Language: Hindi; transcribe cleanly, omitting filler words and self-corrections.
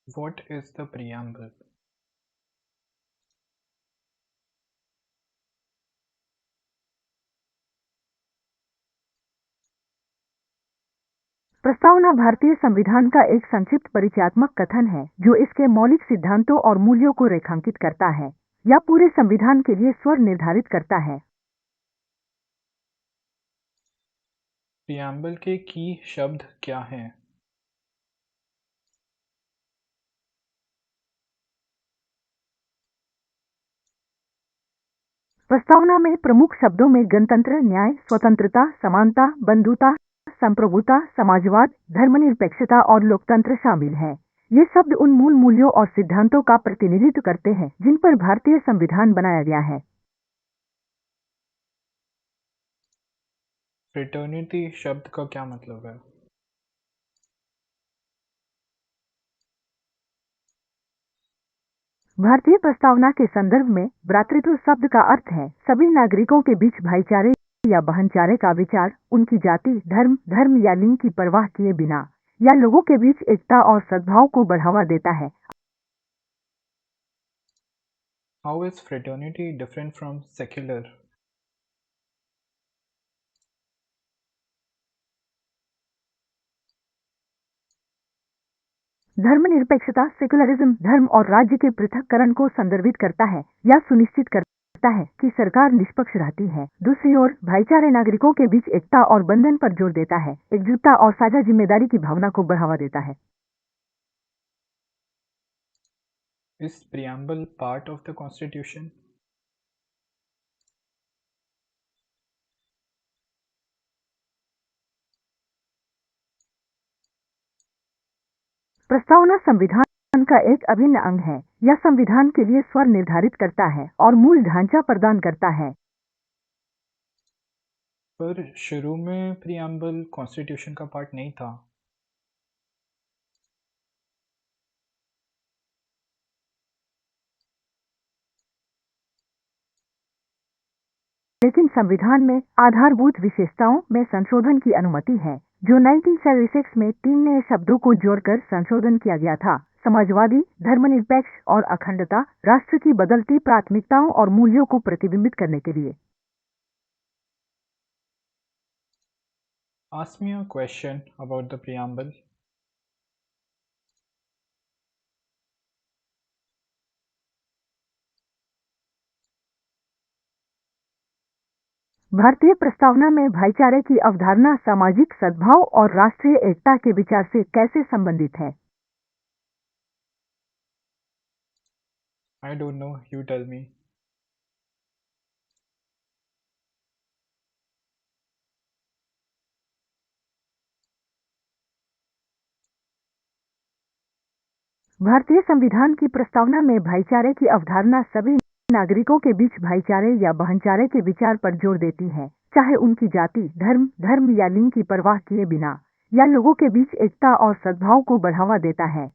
What is the preamble? प्रस्तावना भारतीय संविधान का एक संक्षिप्त परिचयात्मक कथन है जो इसके मौलिक सिद्धांतों और मूल्यों को रेखांकित करता है या पूरे संविधान के लिए स्वर निर्धारित करता है। Preamble के की शब्द क्या हैं? प्रस्तावना में प्रमुख शब्दों में गणतंत्र, न्याय, स्वतंत्रता, समानता, बंधुता, संप्रभुता, समाजवाद, धर्मनिरपेक्षता और लोकतंत्र शामिल हैं। ये शब्द उन मूल मूल्यों और सिद्धांतों का प्रतिनिधित्व करते हैं जिन पर भारतीय संविधान बनाया गया है। फ्रेटर्निटी शब्द का क्या मतलब है? भारतीय प्रस्तावना के संदर्भ में भ्रातृत्व शब्द का अर्थ है सभी नागरिकों के बीच भाईचारे या बहनचारे का विचार, उनकी जाति, धर्म या लिंग की परवाह किए बिना, या लोगों के बीच एकता और सद्भाव को बढ़ावा देता है। How is fraternity different from secular? धर्मनिरपेक्षता, सेकुलरिज्म, धर्म और राज्य के पृथक्करण को संदर्भित करता है या सुनिश्चित करता है कि सरकार निष्पक्ष रहती है। दूसरी ओर भाईचारे नागरिकों के बीच एकता और बंधन पर जोर देता है, एकजुटता और साझा जिम्मेदारी की भावना को बढ़ावा देता है। Is preamble part of the Constitution? प्रस्तावना संविधान का एक अभिन्न अंग है। यह संविधान के लिए स्वर निर्धारित करता है और मूल ढांचा प्रदान करता है। पर शुरू में preamble Constitution का पार्ट नहीं था। लेकिन संविधान में आधारभूत विशेषताओं में संशोधन की अनुमति है, जो 1976 में 3 नए शब्दों को जोड़कर संशोधन किया गया था: समाजवादी, धर्मनिरपेक्ष और अखंडता, राष्ट्र की बदलती प्राथमिकताओं और मूल्यों को प्रतिबिंबित करने के लिए। Ask me a question about the preamble. भारतीय प्रस्तावना में भाईचारे की अवधारणा सामाजिक सद्भाव और राष्ट्रीय एकता के विचार से कैसे संबंधित है? I don't know, you tell me. भारतीय संविधान की प्रस्तावना में भाईचारे की अवधारणा सभी नागरिकों के बीच भाईचारे या बहनचारे के विचार पर जोर देती है, चाहे उनकी जाति, धर्म या लिंग की परवाह किए बिना, या लोगों के बीच एकता और सद्भाव को बढ़ावा देता है।